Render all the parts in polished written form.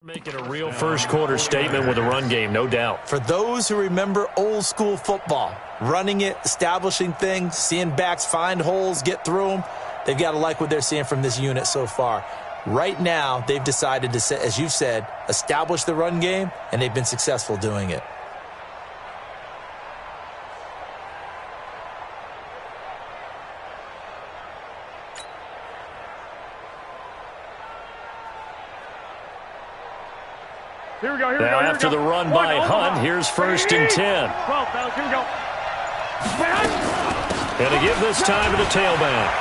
Making a real first-quarter statement with a run game, no doubt. For those who remember old-school football, running it, establishing things, seeing backs find holes, get through them, they've got to like what they're seeing from this unit so far. Right now, they've decided to, as you've said, establish the run game, and they've been successful doing it. Here we go, here now we go. After the run by Hunt, here's 1st and 10. 12, fellas, here we go. And to give this time to the tailback.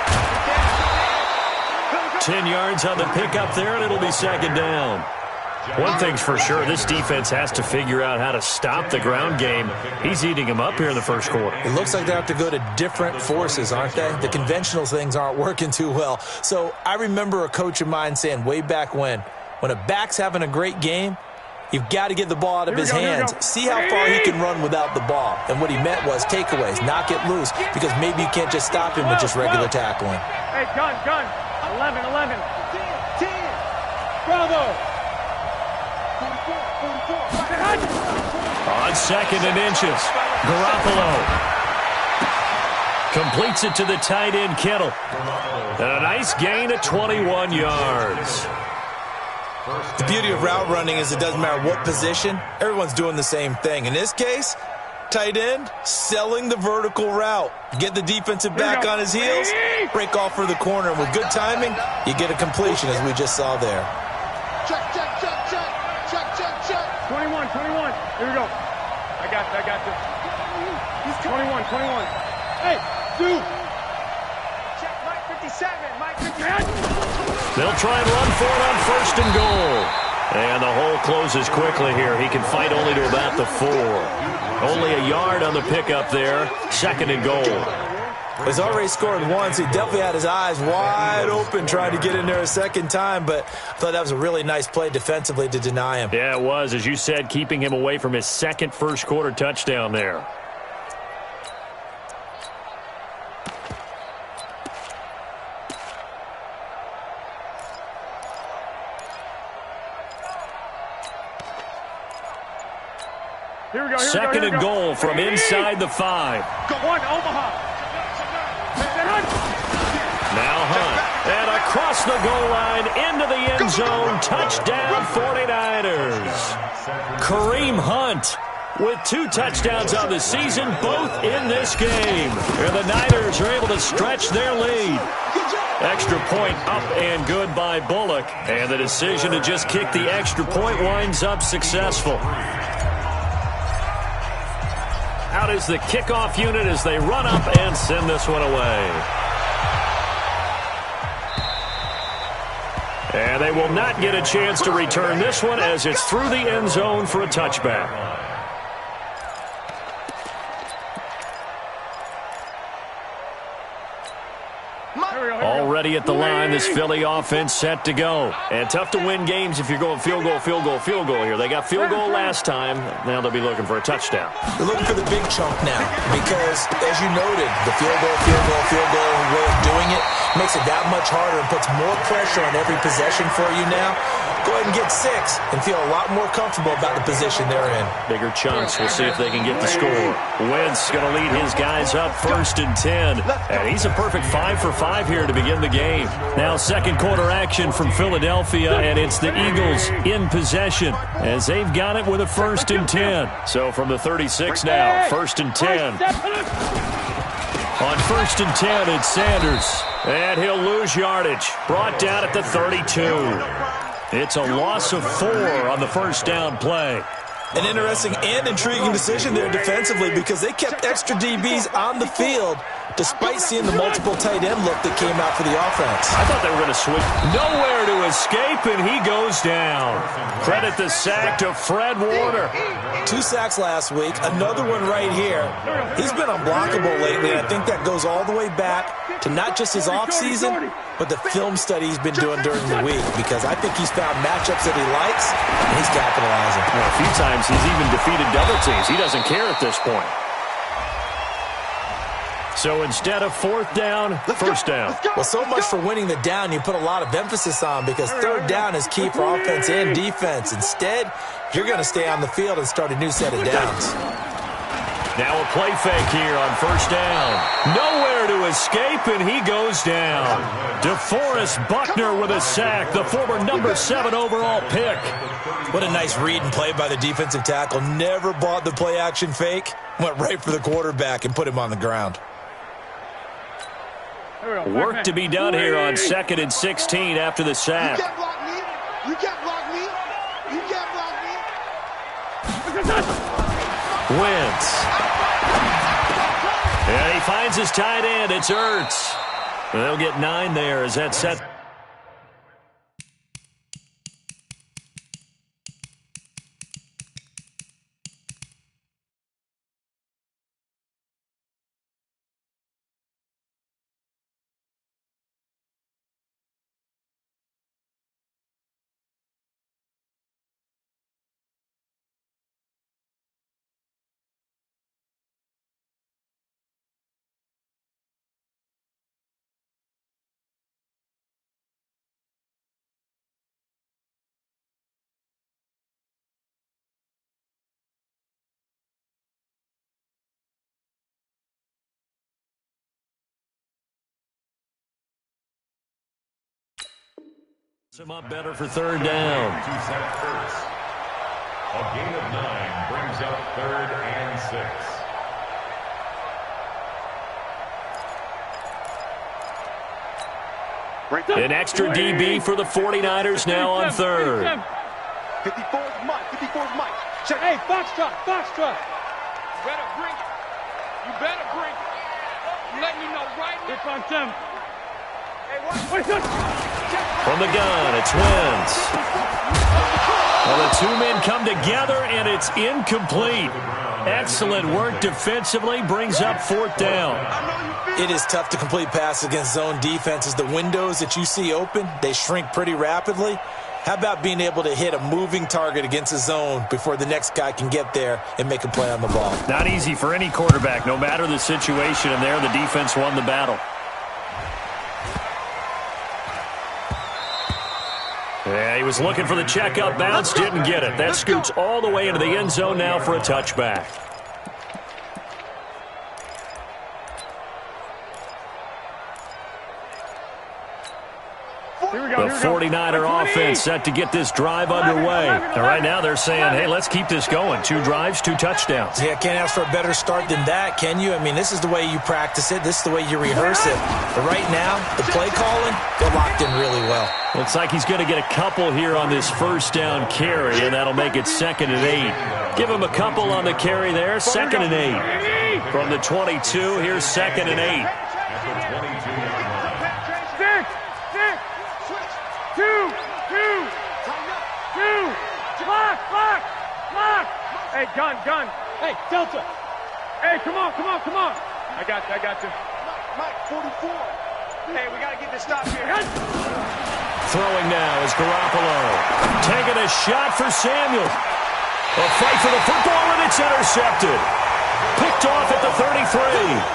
10 yards on the pickup there, and it'll be 2nd down. One thing's for sure, this defense has to figure out how to stop the ground game. He's eating him up here in the first quarter. It looks like they have to go to different forces, aren't they? The conventional things aren't working too well. So I remember a coach of mine saying way back when a back's having a great game, you've got to get the ball out of his hands. See how far he can run without the ball. And what he meant was takeaways, knock it loose, because maybe you can't just stop him with just regular tackling. Hey, gun. 11. 10. Bravo. 44. On 2nd and inches, Garoppolo completes it to the tight end, Kittle. And a nice gain of 21 yards. The beauty of route running is it doesn't matter what position, everyone's doing the same thing. In this case, tight end, selling the vertical route. Get the defensive back on his heels, break off for the corner. And with good timing, you get a completion, as we just saw there. Check. 21. Here we go. I got this. He's 21. Hey, dude. Check Mike 57. Mike 57. They'll try and run for it on 1st and goal. And the hole closes quickly here. He can fight only to about the 4. Only a yard on the pickup there. 2nd and goal. He's already scored once. He definitely had his eyes wide open trying to get in there a second time, but I thought that was a really nice play defensively to deny him. Yeah, it was. As you said, keeping him away from his second first-quarter touchdown there. Here we go. 2nd and goal from inside the 5. Go on, Omaha. Now Hunt. And across the goal line into the end zone. Touchdown 49ers. Kareem Hunt with 2 touchdowns on the season, both in this game. And the Niners are able to stretch their lead. Extra point up and good by Bullock. And the decision to just kick the extra point winds up successful. Out is the kickoff unit as they run up and send this one away. And they will not get a chance to return this one as it's through the end zone for a touchback. Already at the line, this Philly offense set to go. And tough to win games if you're going field goal here. They got field goal last time. Now they'll be looking for a touchdown. They're looking for the big chunk now because, as you noted, the field goal way of doing it makes it that much harder and puts more pressure on every possession for you now. Go ahead and get 6 and feel a lot more comfortable about the position they're in. Bigger chunks. We'll see if they can get the score. Wentz going to lead his guys up 1st and 10. And he's a perfect 5 for 5 here to begin the game. Now 2nd quarter action from Philadelphia, and it's the Eagles in possession as they've got it with a 1st and 10. So from the 36 now, 1st and 10. On 1st and 10, it's Sanders. And he'll lose yardage. Brought down at the 32. It's a loss of 4 on the first down play. An interesting and intriguing decision there defensively because they kept extra DBs on the field despite seeing the multiple tight end look that came out for the offense. I thought they were going to switch. Nowhere to escape, and he goes down. Credit the sack to Fred Warner. 2 sacks last week, another one right here. He's been unblockable lately, and I think that goes all the way back to not just his offseason, but the film study he's been doing during the week, because I think he's found matchups that he likes, and he's capitalizing. Well, a few times he's even defeated double teams. He doesn't care at this point. So instead of fourth down, first down. Well, so much for winning the down you put a lot of emphasis on, because third down is key for offense and defense. Instead, you're going to stay on the field and start a new set of downs. Now a play fake here on first down. Nowhere to escape, and he goes down. DeForest Buckner with a sack, the former number 7 overall pick. What a nice read and play by the defensive tackle. Never bought the play-action fake. Went right for the quarterback and put him on the ground. Work to be done here on 2nd and 16 after the sack. You can't block me. You can't block me. You can't block me. Wentz. And he finds his tight end. It's Ertz. They'll get 9 there as that set. Him up better for third down. A gain of 9 brings up 3rd and 6. An extra DB for the 49ers now on third. 54's Mike. 54's Mike. Check. Hey, Foxtrot. Foxtrot. You better bring it. You better bring it. I'm letting you know right now. It's on them. Hey, what? From the gun, it's Wentz. Well, the two men come together, and it's incomplete. Excellent work defensively, brings up 4th down. It is tough to complete passes against zone defenses. The windows that you see open, they shrink pretty rapidly. How about being able to hit a moving target against a zone before the next guy can get there and make a play on the ball? Not easy for any quarterback, no matter the situation, and there the defense won the battle. Yeah, he was looking for the check-up bounce, didn't get it. That scoots all the way into the end zone now for a touchback. The 49er offense set to get this drive underway. And right now they're saying, hey, let's keep this going. 2 drives, 2 touchdowns. Yeah, can't ask for a better start than that, can you? I mean, this is the way you practice it. This is the way you rehearse it. But right now, the play calling, they're locked in really well. Looks like he's going to get a couple here on this first down carry, and that'll make it 2nd and 8. Give him a couple on the carry there, 2nd and 8. From the 22, here's 2nd and 8. Lock. Hey, gun. Hey, Delta. Hey, come on. I got you. Mike, 44. Hey, we got to get this stop here. Throwing now is Garoppolo. Taking a shot for Samuel. A fight for the football, and it's intercepted. Picked off at the 33.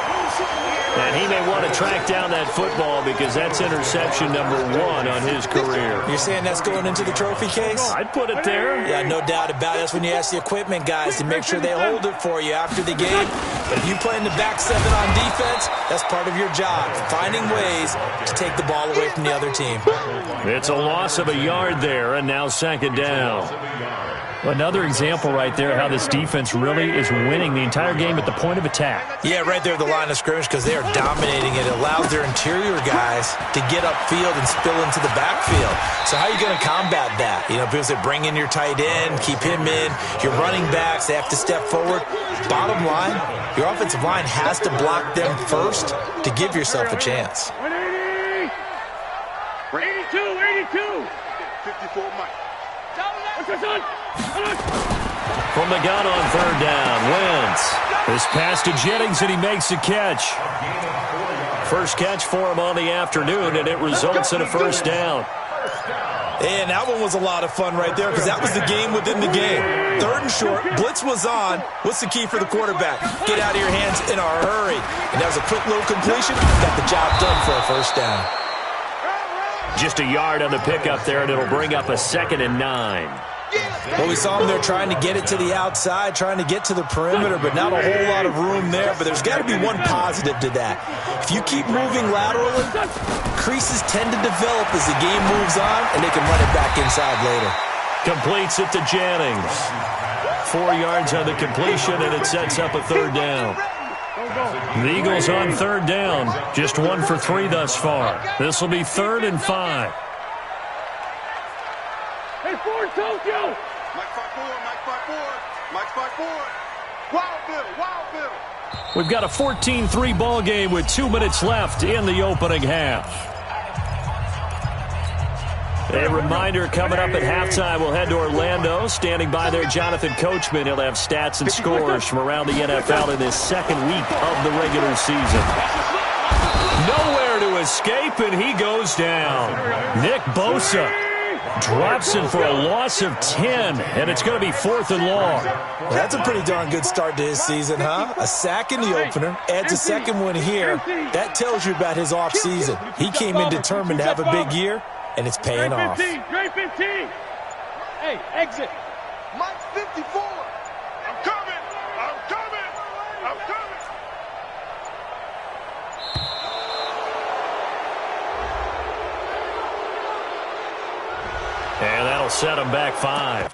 And he may want to track down that football because that's interception number 1 on his career. You're saying that's going into the trophy case? I'd put it there. Yeah, no doubt about it. That's when you ask the equipment guys to make sure they hold it for you after the game. But if you play in the back 7 on defense, that's part of your job, finding ways to take the ball away from the other team. It's a loss of a yard there, and now 2nd down. Another example right there how this defense really is winning the entire game at the point of attack. Yeah, right there at the line of scrimmage because they are dominating it. It allows their interior guys to get upfield and spill into the backfield. So how are you going to combat that? You know, people say bring in your tight end, keep him in. Your running backs, they have to step forward. Bottom line, your offensive line has to block them first to give yourself a chance. 82. 54 Mike. From the gun on 3rd down, Wentz. This pass to Jennings, and he makes the catch. First catch for him on the afternoon, and it results in a 1st down. And that one was a lot of fun right there because that was the game within the game. 3rd and short, blitz was on. What's the key for the quarterback? Get out of your hands in a hurry. And that was a quick little completion. Got the job done for a first down. Just a yard on the pickup there, and it'll bring up a 2nd and 9. Well, we saw them there trying to get it to the outside, trying to get to the perimeter, but not a whole lot of room there. But there's got to be one positive to that. If you keep moving laterally, creases tend to develop as the game moves on, and they can run it back inside later. Completes it to Jennings. 4 yards on the completion, and it sets up a 3rd down. The Eagles on 3rd down. Just 1 for 3 thus far. This will be 3rd and 5. Hey, Ford, Tokyo! Mike 5-4, Mike 5-4, Mike 5-4. Wild Bill. We've got a 14-3 ball game with 2 minutes left in the opening half. A reminder coming up at halftime, we'll head to Orlando. Standing by there, Jonathan Coachman. He'll have stats and scores from around the NFL in this 2nd week of the regular season. Nowhere to escape, and he goes down. Nick Bosa drops him for a loss of 10, and it's going to be 4th and long. Well, that's a pretty darn good start to his season, huh? A sack in the opener, adds a 2nd one here. That tells you about his offseason. He came in determined to have a big year, and it's paying off. Straight 15. Hey, exit. Mike's 54. I'm coming. And that'll set him back 5.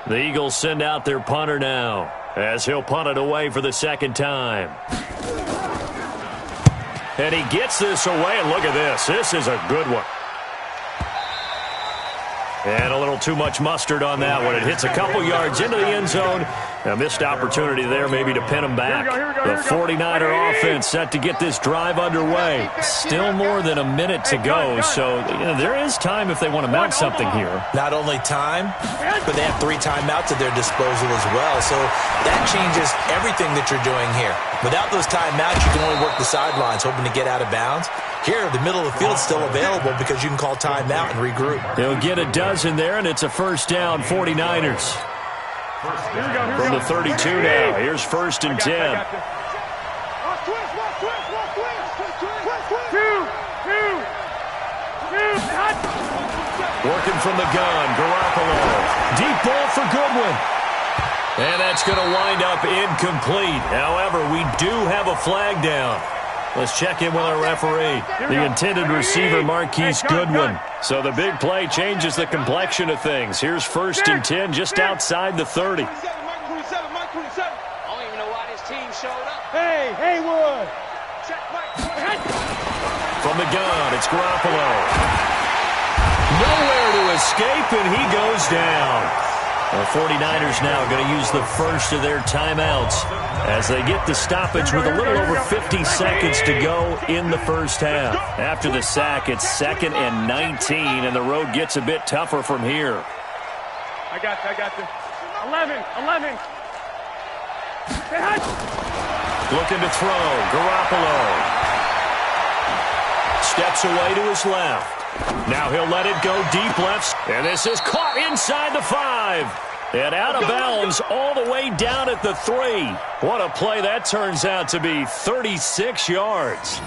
The Eagles send out their punter now as he'll punt it away for the 2nd time. And he gets this away, and look at this. This is a good one. And a little too much mustard on that one. It hits a couple yards into the end zone. A missed opportunity there maybe to pin him back. The 49er offense set to get this drive underway. Still more than a minute to go, so there is time if they want to mount something here. Not only time, but they have 3 timeouts at their disposal as well, so that changes everything that you're doing here. Without those timeouts, you can only work the sidelines, hoping to get out of bounds. Here, the middle of the field is still available because you can call timeout and regroup. He'll get a dozen there, and it's a 1st down, 49ers. From the 32 now. Here's 1st and 10. Working from the gun, Garoppolo. Deep ball for Goodwin. And that's going to wind up incomplete. However, we do have a flag down. Let's check in with our referee. The intended receiver, Marquise Goodwin. So the big play changes the complexion of things. Here's 1st and 10 just outside the 30. I don't even know why this team showed up. Hey, Haywood. From the gun, it's Garoppolo. Nowhere to escape, and he goes down. The 49ers now going to use the first of their timeouts as they get the stoppage with a little over 50 seconds to go in the first half. After the sack, it's 2nd and 19, and the road gets a bit tougher from here. I got you. 11. Looking to throw. Garoppolo steps away to his left. Now he'll let it go deep left. And this is caught inside the 5. And out of bounds all the way down at the 3. What a play that turns out to be. 36 yards.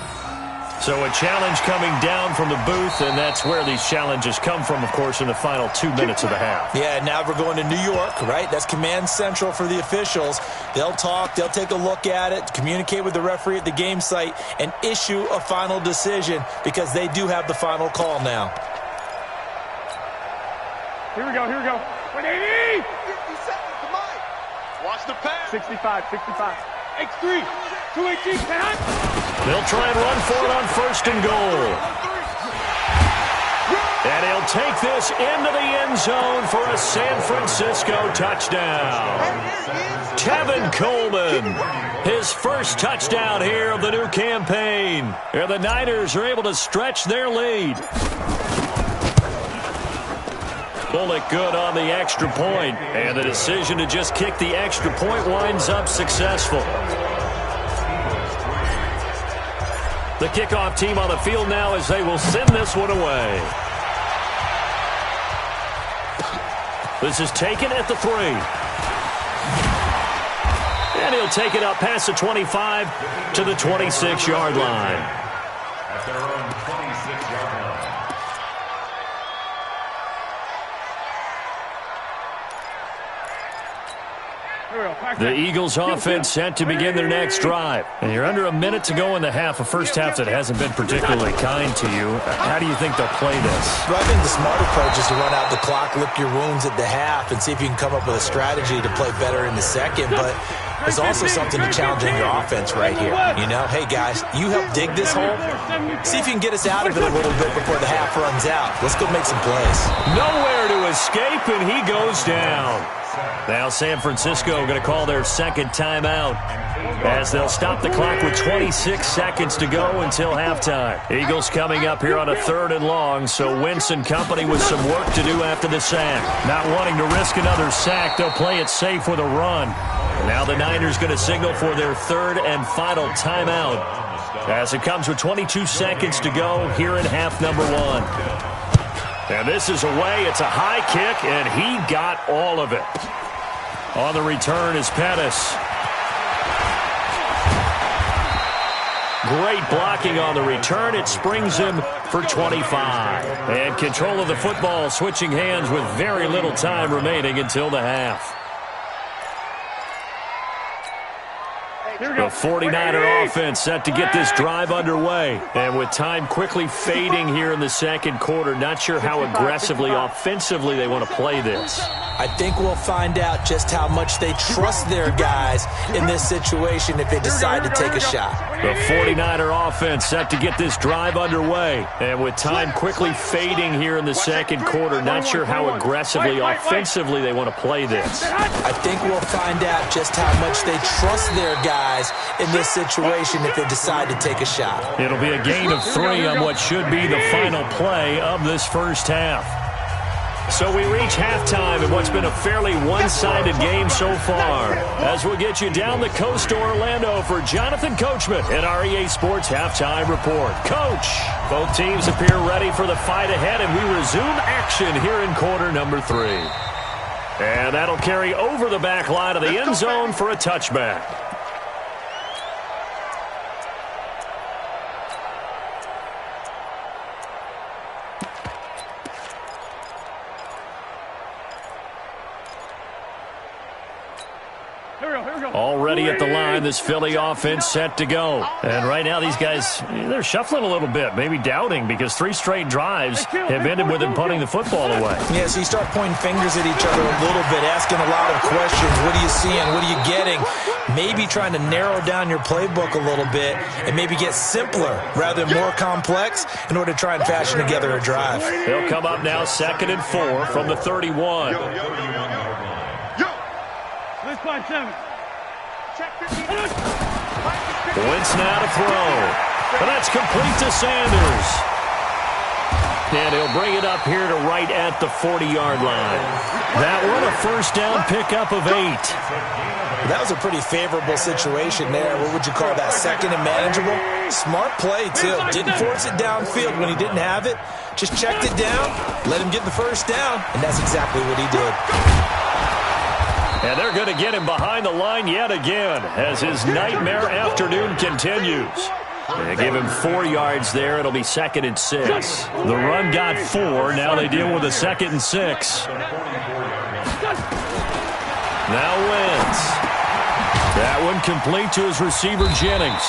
So a challenge coming down from the booth, and that's where these challenges come from, of course, in the final 2 minutes of the half. Yeah, now we're going to New York, right? That's command central for the officials. They'll talk, they'll take a look at it, communicate with the referee at the game site, and issue a final decision because they do have the final call now. Here we go. 180. 50 seconds to Mike. Watch the pass. 65. X3. 218. Pass. They'll try and run for it on 1st and goal. And he'll take this into the end zone for a San Francisco touchdown. Tevin Coleman, his first touchdown here of the new campaign. And the Niners are able to stretch their lead. Bullock good on the extra point, and the decision to just kick the extra point winds up successful. The kickoff team on the field now as they will send this one away. This is taken at the 3. And he'll take it up past the 25 to the 26-yard line. At their own 26-yard line. The Eagles offense set to begin their next drive. And you're under a minute to go in the half, a first half that hasn't been particularly kind to you. How do you think they'll play this? Well, I think the smart approach is to run out the clock, lick your wounds at the half, and see if you can come up with a strategy to play better in the second. But there's also something to challenging your offense right here. You know, hey, guys, you help dig this hole. See if you can get us out of it a little bit before the half runs out. Let's go make some plays. Nowhere to escape, and he goes down. Now San Francisco going to call their second timeout as they'll stop the clock with 26 seconds to go until halftime. Eagles coming up here on a 3rd and long, so Wentz and company with some work to do after the sack. Not wanting to risk another sack, they'll play it safe with a run. Now the Niners going to signal for their 3rd and final timeout as it comes with 22 seconds to go here in half number 1. And this is away. It's a high kick, and he got all of it. On the return is Pettis. Great blocking on the return. It springs him for 25. And control of the football switching hands with very little time remaining until the half. The 49er offense set to get this drive underway. And with time quickly fading here in the second quarter, not sure how aggressively, offensively they want to play this. I think we'll find out just how much they trust their guys in this situation if they decide to take a shot. The 49er offense set to get this drive underway. And with time quickly fading here in the second quarter, not sure how aggressively, offensively they want to play this. I think we'll find out just how much they trust their guys in this situation if they decide to take a shot. It'll be a gain of 3 on what should be the final play of this first half. So we reach halftime in what's been a fairly one-sided game so far. As we'll get you down the coast to Orlando for Jonathan Coachman at our EA Sports Halftime Report. Coach, both teams appear ready for the fight ahead, and we resume action here in quarter number 3. And that'll carry over the back line of the end zone for a touchback. Already at the line, this Philly offense set to go. And right now these guys, they're shuffling a little bit, maybe doubting, because 3 straight drives have ended with them punting the football away. Yeah, so you start pointing fingers at each other a little bit, asking a lot of questions. What are you seeing? What are you getting? Maybe trying to narrow down your playbook a little bit and maybe get simpler rather than more complex in order to try and fashion together a drive. They'll come up now 2nd and 4 from the 31. Let's find 7. Wentz now to throw. But that's complete to Sanders. And he'll bring it up here to right at the 40-yard line. That one a first down pickup of 8. That was a pretty favorable situation there. What would you call that? 2nd and manageable? Smart play, too. Didn't force it downfield when he didn't have it. Just checked it down, let him get the first down, and that's exactly what he did. And they're going to get him behind the line yet again as his nightmare afternoon continues. They give him 4 yards there. It'll be 2nd and 6. The run got 4. Now they deal with a 2nd and 6. Now Wentz. That one complete to his receiver, Jennings.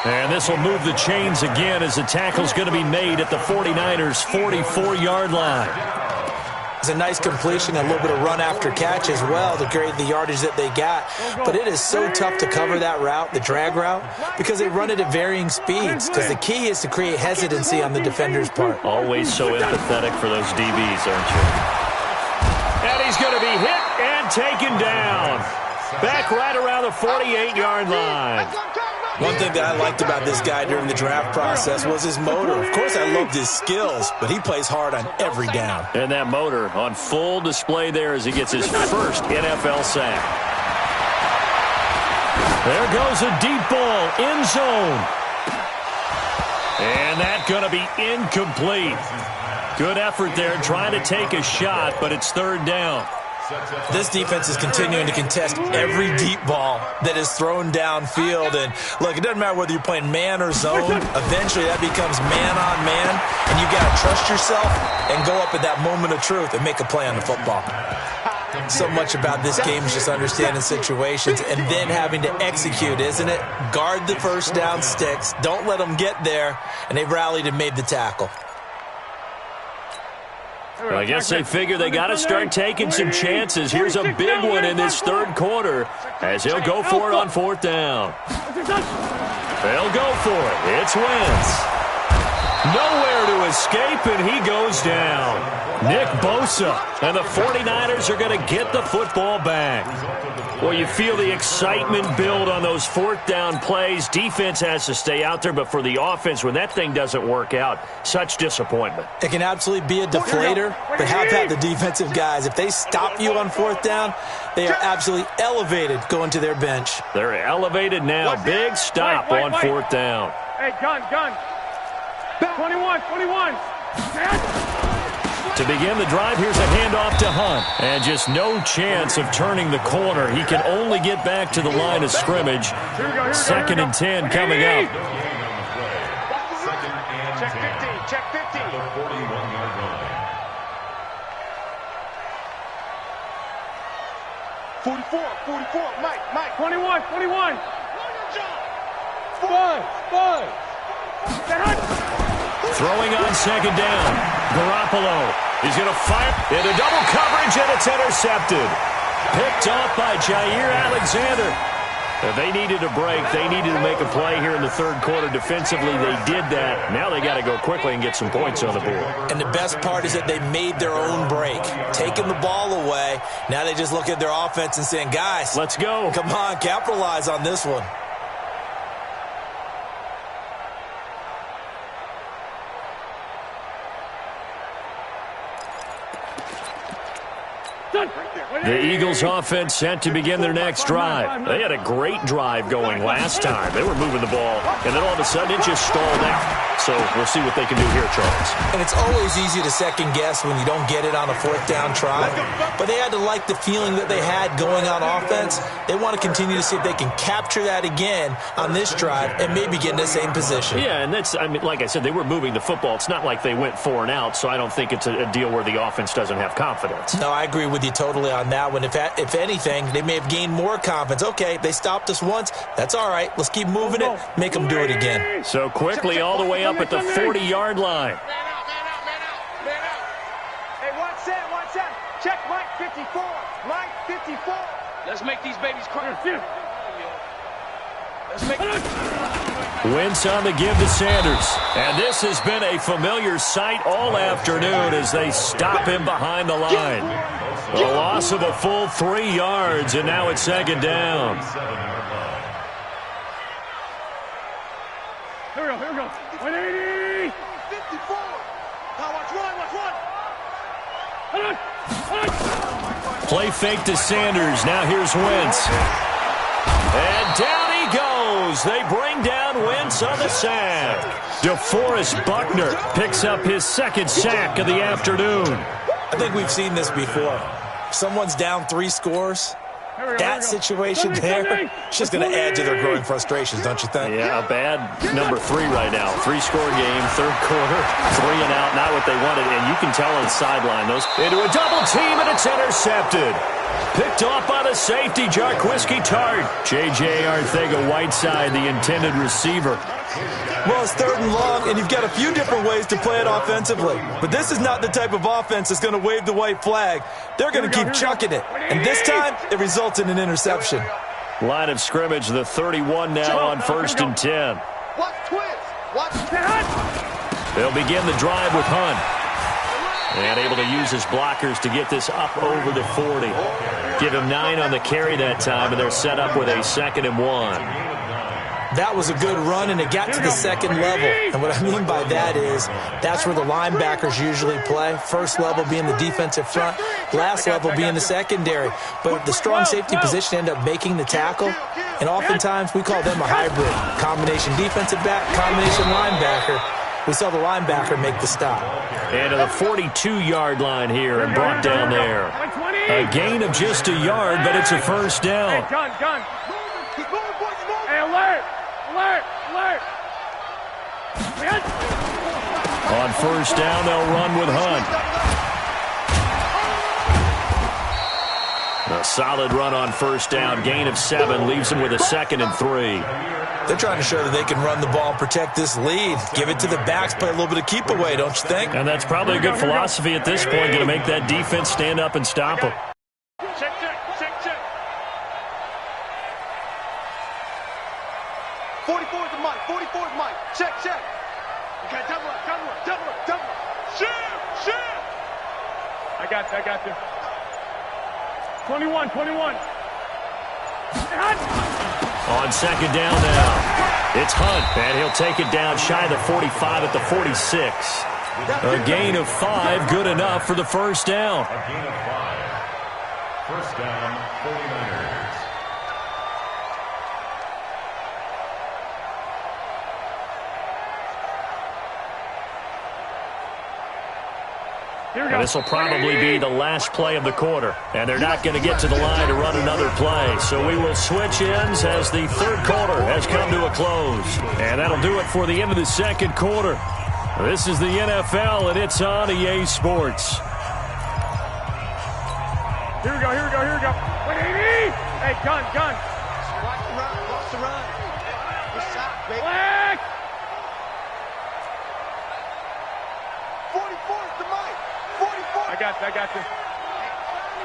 And this will move the chains again as the tackle's going to be made at the 49ers' 44-yard line. It's a nice completion, a little bit of run after catch as well to create the yardage that they got. But it is so tough to cover that route, the drag route, because they run it at varying speeds. Because the key is to create hesitancy on the defender's part. Always so empathetic for those DBs, aren't you? And he's going to be hit and taken down. Back right around the 48-yard line. One thing that I liked about this guy during the draft process was his motor. Of course, I loved his skills, but he plays hard on every down. And that motor on full display there as he gets his first NFL sack. There goes a deep ball, end zone. And that's going to be incomplete. Good effort there, trying to take a shot, but it's third down. This defense is continuing to contest every deep ball that is thrown downfield. And, look, it doesn't matter whether you're playing man or zone. Eventually, that becomes man-on-man, and you got to trust yourself and go up at that moment of truth and make a play on the football. So much about this game is just understanding situations and then having to execute, isn't it? Guard the first down sticks. Don't let them get there, and they've rallied and made the tackle. Well, I guess they figure they got to start taking some chances. Here's a big one in this third quarter as he'll go for it on fourth down. They'll go for it. It's Wentz. Nowhere to escape, and he goes down. Nick Bosa, and the 49ers are going to get the football back. Well, you feel the excitement build on those fourth down plays. Defense has to stay out there, but for the offense, when that thing doesn't work out, such disappointment. It can absolutely be a deflator, but how about the defensive guys? If they stop you on fourth down, they are absolutely elevated going to their bench. They're elevated now. Big stop on fourth down. Hey, gun. 21. To begin the drive, here's a handoff to Hunt. And just no chance of turning the corner. He can only get back to the line of scrimmage. Second and 10 coming up. Check 50. The 41-yard line. 44, Mike. 21. Five. Throwing on second down. Garoppolo. He's going to fire into double coverage, and it's intercepted. Picked off by Jair Alexander. If they needed a break, they needed to make a play here in the third quarter defensively. They did that. Now they got to go quickly and get some points on the board. And the best part is that they made their own break, taking the ball away. Now they just look at their offense and saying, guys, let's go. Come on, capitalize on this one. The Eagles offense set to begin their next drive. They had a great drive going last time. They were moving the ball, and then all of a sudden it just stalled out. So we'll see what they can do here, Charles. And it's always easy to second guess when you don't get it on a fourth down try. But they had to like the feeling that they had going on offense. They want to continue to see if they can capture that again on this drive and maybe get in the same position. Yeah, and that's, I mean, like I said, they were moving the football. It's not like they went 4 and out, so I don't think it's a deal where the offense doesn't have confidence. No, I agree with you totally on that one. If anything, they may have gained more confidence. Okay, they stopped us once. That's all right. Let's keep moving it. Make them do it again. So quickly all the way up at the 40-yard line. Man out. Hey, one set. Check Mike 54. Mike 54. Let's make these babies cry. Wentz on the give to Sanders. And this has been a familiar sight all afternoon as they stop him behind the line. A loss of a full 3 yards, and now it's second down. Here we go. 180. 54. Now watch one. Play fake to Sanders. Now here's Wentz. And down he goes. They bring down Wentz on the sack. DeForest Buckner picks up his second sack of the afternoon. I think we've seen this before. If someone's down 3 scores, that situation there, it's just going to add to their growing frustrations, don't you think? Yeah, a bad number 3 right now. 3-score game, third quarter, 3 and out, not what they wanted. And you can tell on the sideline, those into a double team, and it's intercepted. Picked off by the safety, Jarquiski Tart. J.J. Arcega-Whiteside, the intended receiver. Well, it's 3rd and long, and you've got a few different ways to play it offensively. But this is not the type of offense that's going to wave the white flag. They're going to keep chucking it. And this time, it results in an interception. Line of scrimmage, the 31 now on 1st and 10. Watch twist. Watch They'll begin the drive with Hunt. And able to use his blockers to get this up over the 40. Give him 9 on the carry that time, and they're set up with a 2nd and 1. That was a good run, and it got to the 2nd level. And what I mean by that is that's where the linebackers usually play. First level being the defensive front, last level being the secondary. But the strong safety position ended up making the tackle, and oftentimes we call them a hybrid. Combination defensive back, combination linebacker. We saw the linebacker make the stop. And to the 42-yard line here and brought down there. A gain of just a yard, but it's a first down. Hey, gun. Hey, alert. On first down, they'll run with Hunt. A solid run on first down. Gain of 7 leaves them with a 2nd and 3. They're trying to show that they can run the ball and protect this lead. Give it to the backs, play a little bit of keep away, don't you think? And that's probably a good philosophy at this point, going to make that defense stand up and stop them. Check. 44 is Mike. 44 is Mike. Check. Okay, double up. Shoot. I got you. 21. On 2nd down now, it's Hunt, and he'll take it down shy of the 45 at the 46. A gain of 5, good enough for the first down. A gain of 5. First down, 49ers. And this will probably be the last play of the quarter. And they're not going to get to the line to run another play. So we will switch ends as the 3rd quarter has come to a close. And that'll do it for the end of the 2nd quarter. This is the NFL, and it's on EA Sports. Here we go. 180. Hey, gun. Watch the run. Good shot, baby. Black. 44 is the Mike. 44. I got you.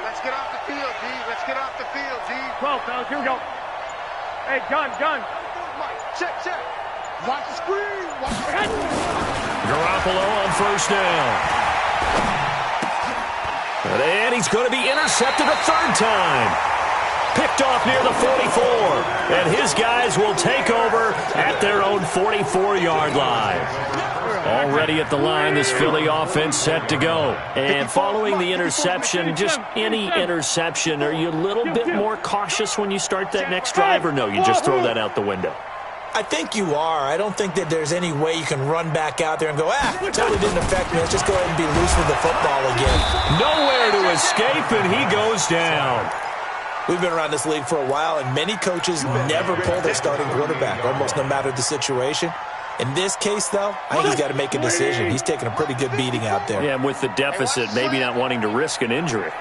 Let's get off the field, D. 12, fellas. Here we go. Hey, gun. Mike. Check. Watch the screen. Garoppolo on first down. And he's going to be intercepted a 3rd time. Picked off near the 44. And his guys will take over at their own 44-yard line. Already at the line, this Philly offense set to go. And following the interception, just any interception, are you a little bit more cautious when you start that next drive, or no, you just throw that out the window? I think you are. I don't think that there's any way you can run back out there and go, totally didn't affect me. Let's just go ahead and be loose with the football again. Nowhere to escape, and he goes down. We've been around this league for a while, and many coaches never pull their starting quarterback, almost no matter the situation. In this case, though, I think he's got to make a decision. He's taking a pretty good beating out there. Yeah, and with the deficit, maybe not wanting to risk an injury.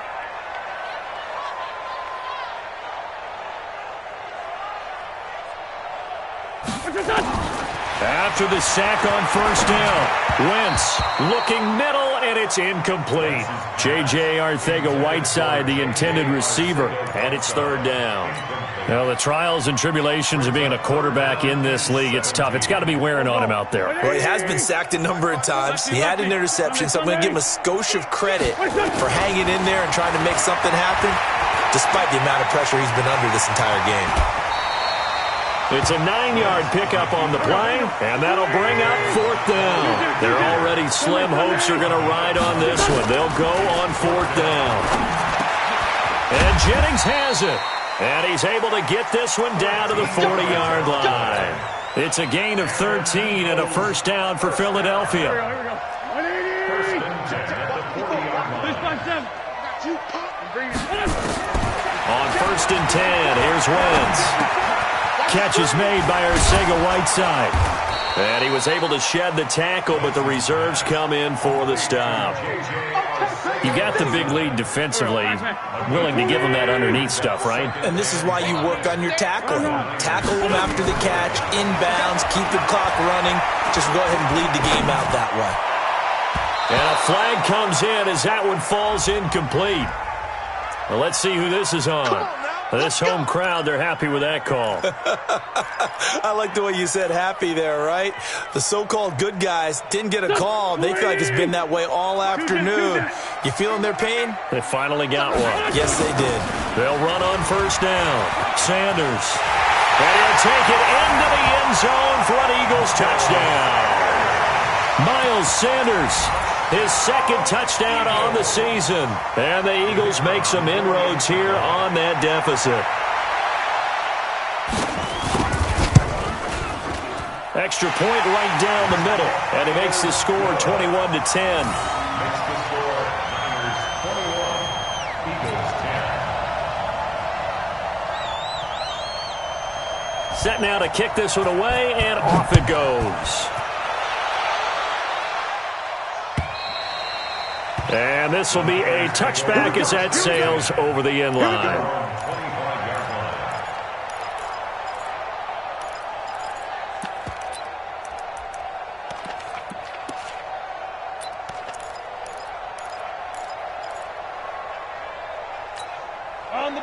After the sack on first down, Wentz looking middle, and it's incomplete. J.J. Arcega-Whiteside, the intended receiver, and it's 3rd down. Well, the trials and tribulations of being a quarterback in this league, it's tough. It's got to be wearing on him out there. Well, he has been sacked a number of times. He had an interception, so I'm going to give him a skosh of credit for hanging in there and trying to make something happen, despite the amount of pressure he's been under this entire game. It's a 9-yard pickup on the play, and that'll bring up 4th down. Their already slim hopes are going to ride on this one. They'll go on 4th down. And Jennings has it. And he's able to get this one down to the 40-yard line. It's a gain of 13 and a first down for Philadelphia. Here we go. 180. On 1st and 10, here's Wentz. Catch is made by Arcega-Whiteside. And he was able to shed the tackle, but the reserves come in for the stop. You got the big lead defensively, willing to give them that underneath stuff, right? And this is why you work on your tackling. Tackle them after the catch, inbounds, keep the clock running. Just go ahead and bleed the game out that way. And a flag comes in as that one falls incomplete. Well, let's see who this is on. This home crowd, they're happy with that call. I like the way you said happy there, right? The so-called good guys didn't get a call. They feel like it's been that way all afternoon. You feeling their pain? They finally got one. Yes, they did. They'll run on first down. Sanders. And he'll take it into the end zone for an Eagles touchdown. Miles Sanders, his second touchdown on the season. And the Eagles make some inroads here on that deficit. Extra point right down the middle. And he makes the score 21-10. Set now to kick this one away, and off it goes. And this will be a touchback as that sails over the end line.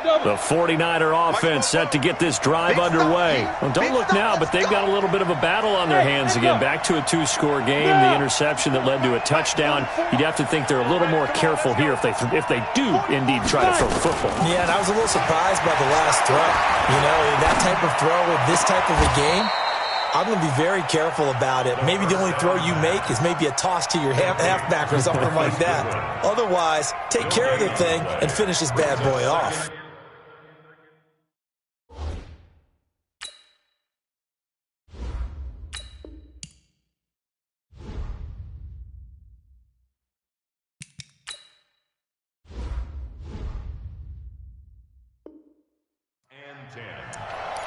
The 49er offense set to get this drive underway. Well, don't look now, but they've got a little bit of a battle on their hands again. Back to a two-score game. The interception that led to a touchdown. You'd have to think they're a little more careful here if they do indeed try to throw the football. Yeah, and I was a little surprised by the last throw. You know, that type of throw in this type of a game, I'm going to be very careful about it. Maybe the only throw you make is maybe a toss to your halfback or something like that. Otherwise, take care of the thing and finish this bad boy off.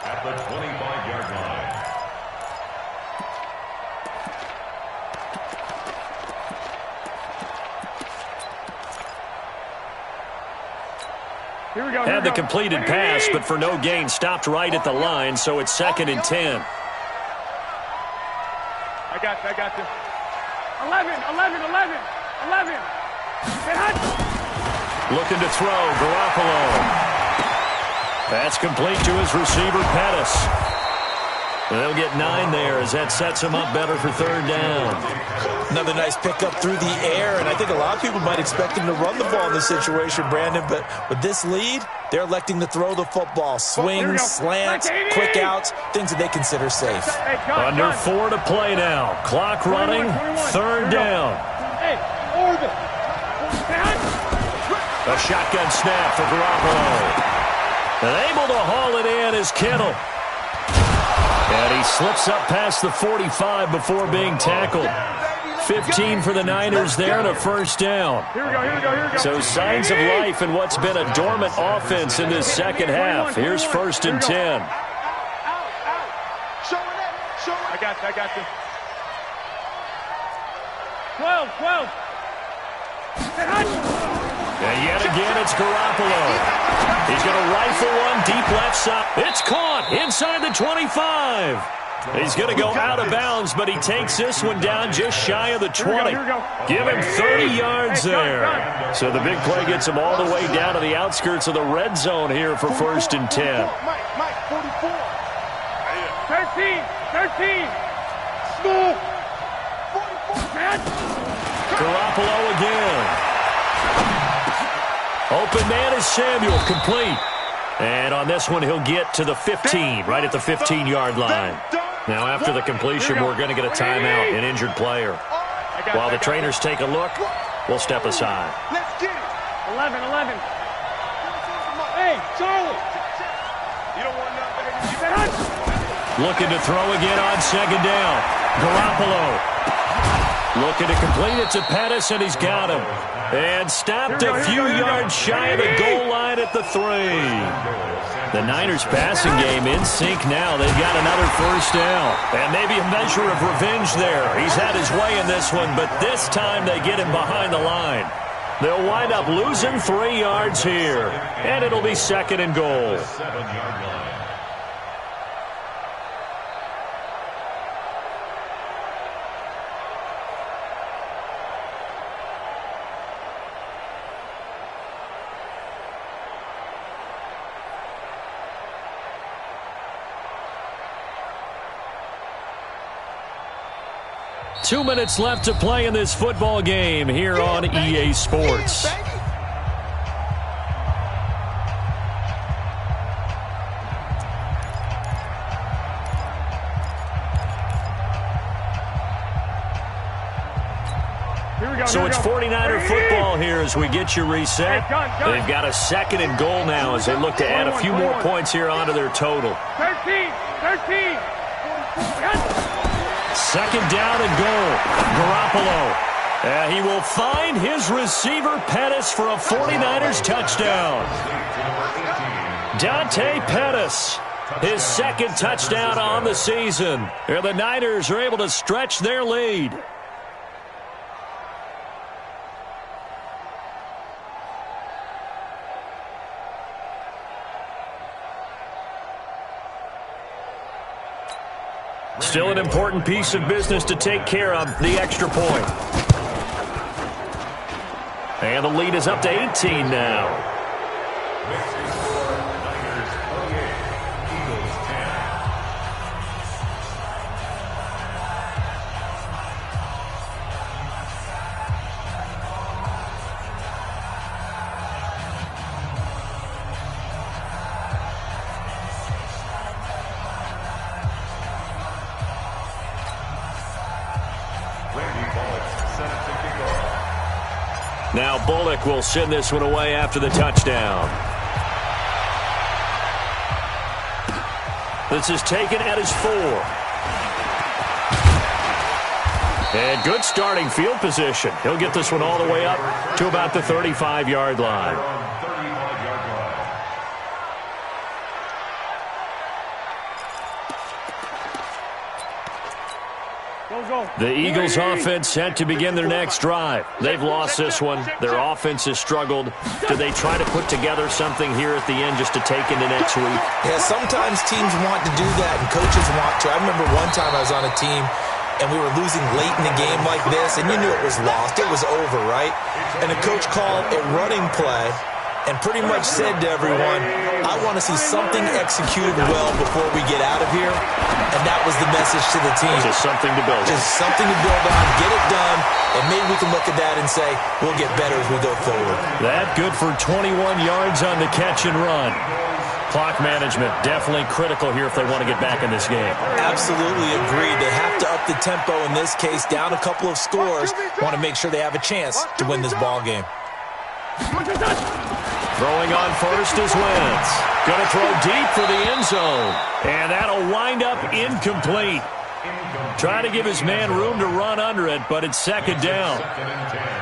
At the 25-yard line. Here we go. Had the completed pass, but for no gain, stopped right at the line, so it's 2nd and 10. I got this. 11. Looking to throw, Garoppolo. That's complete to his receiver, Pettis. They'll get 9 there as that sets him up better for 3rd down. Another nice pickup through the air, and I think a lot of people might expect him to run the ball in this situation, Brandon, but with this lead, they're electing to throw the football. Swings, slants, quick outs, things that they consider safe. Under 4 to play now. Clock running, 3rd down. A shotgun snap for Garoppolo. And able to haul it in is Kittle. And he slips up past the 45 before being tackled. 15 for the Niners there and a 1st down. Here we go. So signs of life in what's been a dormant offense in this second half. Here's 1st and 10. I got this. 12. And yet again, it's Garoppolo. He's going to rifle one deep left side. It's caught inside the 25. He's going to go out of bounds, but he takes this one down just shy of the 20. Give him 30 yards there. So the big play gets him all the way down to the outskirts of the red zone here for 1st and 10. Mike, 44. 13. Smooth. 44. Garoppolo again. Open man is Samuel, complete. And on this one, he'll get to the 15, right at the 15-yard line. Now, after the completion, we're going to get a timeout, an injured player. While the trainers take a look, we'll step aside. Let's get it. 11. Hey, Charlie. You don't want nothing. Looking to throw again on 2nd down. Garoppolo. Looking to complete it to Pettis, and he's got him. And stopped a few yards shy of the goal line at the 3. The Niners passing game in sync now. They've got another 1st down. And maybe a measure of revenge there. He's had his way in this one, but this time they get him behind the line. They'll wind up losing 3 yards here, and it'll be 2nd and goal. 7-yard line. Two minutes left to play in this football game here on EA Sports. So it's 49er football here as we get you reset. They've got a 2nd and goal now as they look to add a few more points here onto their total. 13. 2nd down and goal. Garoppolo. He will find his receiver Pettis for a 49ers touchdown. Dante Pettis, his 2nd touchdown on the season. Here the Niners are able to stretch their lead. Still an important piece of business to take care of, the extra point. And the lead is up to 18 now. Niners 48, Eagles 10. Now Bullock will send this one away after the touchdown. This is taken at his 4. And good starting field position. He'll get this one all the way up to about the 35-yard line. The Eagles offense set to begin their next drive. They've lost this one. Their offense has struggled. Do they try to put together something here at the end just to take into next week? Yeah, sometimes teams want to do that and coaches want to. I remember one time I was on a team and we were losing late in the game like this, and you knew it was lost. It was over, right? And the coach called a running play and pretty much said to everyone, I want to see something executed well before we get out of here. And that was the message to the team. Just something to build on. Just something to build on, get it done, and maybe we can look at that and say, we'll get better as we go forward. That good for 21 yards on the catch and run. Clock management definitely critical here if they want to get back in this game. Absolutely agreed. They have to up the tempo in this case, down a couple of scores. Want to make sure they have a chance to win this ball game. Throwing on first is Wentz. Going to throw deep for the end zone. And that'll wind up incomplete. Trying to give his man room to run under it, but it's 2nd down.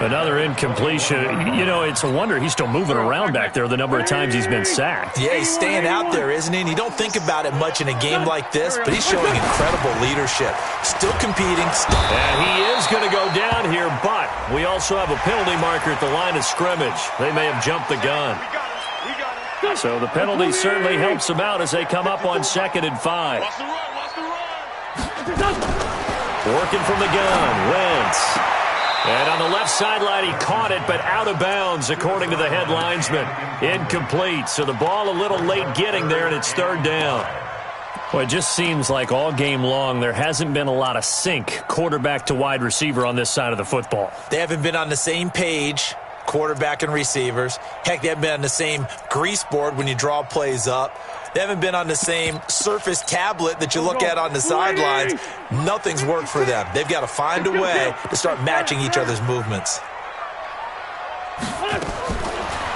Another incompletion. You know, it's a wonder he's still moving around back there the number of times he's been sacked. Yeah, he's staying out there, isn't he? And you don't think about it much in a game like this, but he's showing incredible leadership. Still competing. And he is going to go down here, but we also have a penalty marker at the line of scrimmage. They may have jumped the gun. So the penalty certainly helps them out as they come up on 2nd and 5. Working from the gun, Wentz. And on the left sideline, he caught it, but out of bounds, according to the head linesman. Incomplete, so the ball a little late getting there, and it's 3rd down. Well, it just seems like all game long there hasn't been a lot of sync quarterback to wide receiver on this side of the football. They haven't been on the same page, quarterback and receivers. Heck, they haven't been on the same grease board when you draw plays up. They haven't been on the same Surface tablet that you look at on the sidelines. Nothing's worked for them. They've got to find a way to start matching each other's movements.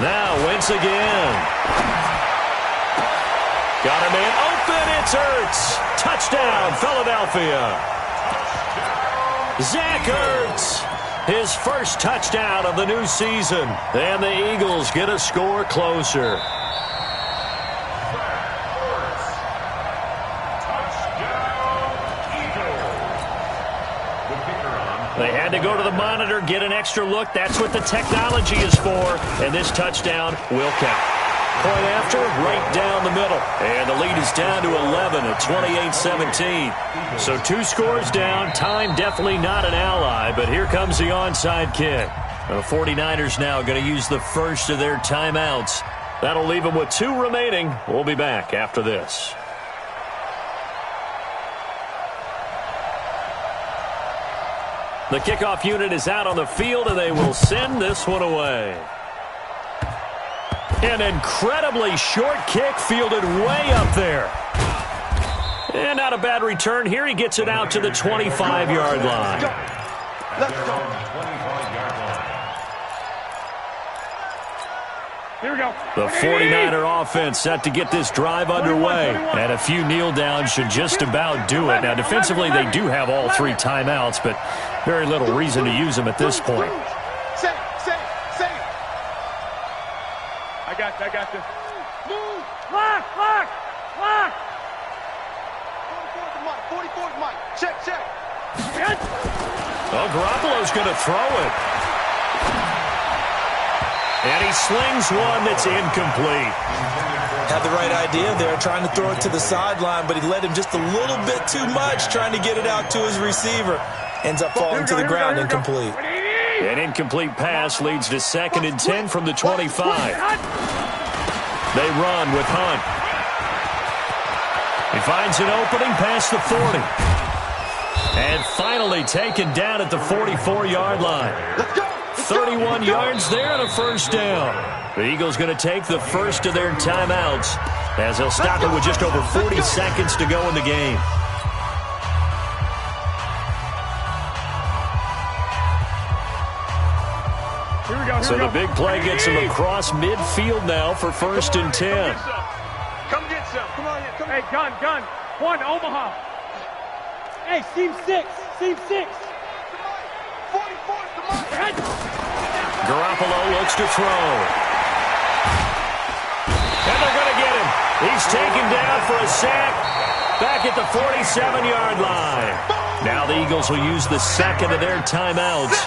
Now, Wentz again. Got a man open. It's Ertz. Touchdown, Philadelphia. Zach Ertz. His first touchdown of the new season. And the Eagles get a score closer. They had Had to go to the monitor, get an extra look. That's what the technology is for. And this touchdown will count. Point after, right down the middle. And the lead is down to 11 at 28-17. So 2 scores down. Time definitely not an ally, but here comes the onside kick. The 49ers now going to use the first of their timeouts. That'll leave them with 2 remaining. We'll be back after this. The kickoff unit is out on the field, and they will send this one away. An incredibly short kick fielded way up there. And not a bad return here. He gets it out to the 25-yard line. Let's go. Here we go. The 49er offense set to get this drive underway. And a few kneel downs should just about do it. Now, defensively, they do have all 3 timeouts, but very little reason to use them at this point. Save. I got you. Move. Lock. 44's Mike. Check. Oh, Garoppolo's going to throw it. And he slings one that's incomplete. Had the right idea there, trying to throw it to the sideline, but he led him just a little bit too much, trying to get it out to his receiver. Ends up falling to the ground incomplete. An incomplete pass leads to 2nd and 10 from the 25. They run with Hunt. He finds an opening past the 40. And finally taken down at the 44-yard line. 31 yards there and a first down. The Eagles going to take the first of their timeouts as they'll stop it with just over 40 seconds to go in the game. So the big play gets him across midfield now for 1st and 10. Come get some. Come on. Hey, gun. 1, Omaha. Hey, seam 6. 44's the Mike. Garoppolo looks to throw. And they're going to get him. He's taken down for a sack back at the 47-yard line. Now the Eagles will use the 2nd of their timeouts,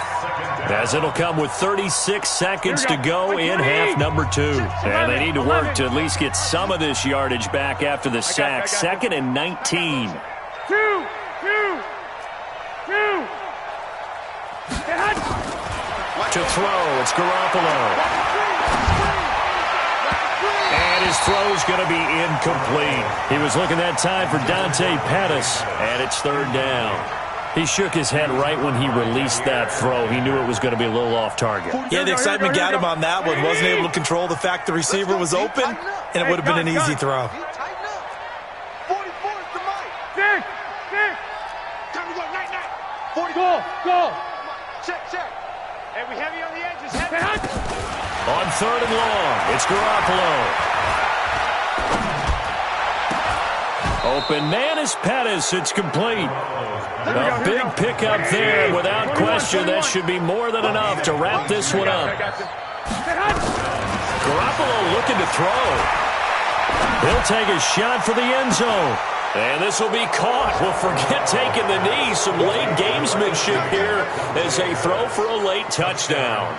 as it'll come with 36 seconds to go in half number 2. And they need to work to at least get some of this yardage back after the sack. 2nd and 19. 2. To throw, it's Garoppolo. And his throw's going to be incomplete. He was looking that time for Dante Pettis, and it's 3rd down. He shook his head right when he released that throw. He knew it was going to be a little off target. Yeah, the excitement got him on that one. Wasn't able to control the fact the receiver was open, and it would have been an easy throw. 44's the Mike. Six. Time to go. Night. Go. Check. Hey, we have you on the edges. On 3rd and long, it's Garoppolo. Open man is Pettis. It's complete. A big pickup there. Without question, that should be more than enough to wrap this one up. Garoppolo looking to throw. He'll take a shot for the end zone. And this will be caught. Well, forget taking the knee. Some late gamesmanship here as they throw for a late touchdown.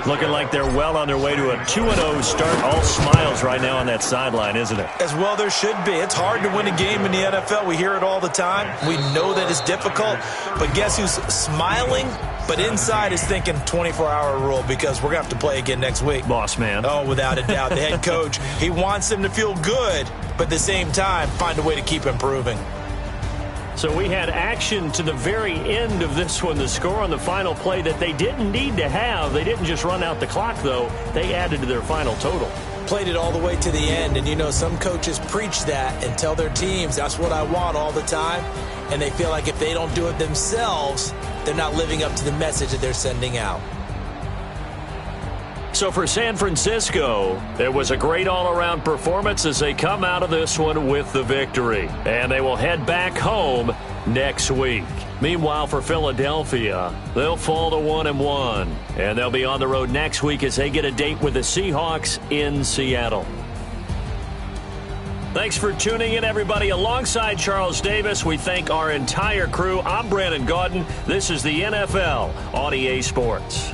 Looking like they're well on their way to a 2-0 start. All smiles right now on that sideline, isn't it? As well there should be. It's hard to win a game in the NFL. We hear it all the time. We know that it's difficult. But guess who's smiling? But inside is thinking 24-hour rule, because we're going to have to play again next week. Boss man. Oh, without a doubt. The head coach, he wants them to feel good, but at the same time, find a way to keep improving. So we had action to the very end of this one. The score on the final play that they didn't need to have. They didn't just run out the clock, though. They added to their final total. Played it all the way to the end, and you know some coaches preach that and tell their teams, that's what I want all the time, and they feel like if they don't do it themselves, they're not living up to the message that they're sending out. So for San Francisco, it was a great all-around performance as they come out of this one with the victory. And they will head back home next week. Meanwhile, for Philadelphia, they'll fall to 1-1. And they'll be on the road next week as they get a date with the Seahawks in Seattle. Thanks for tuning in, everybody. Alongside Charles Davis, we thank our entire crew. I'm Brandon Gaudin. This is the NFL on EA Sports.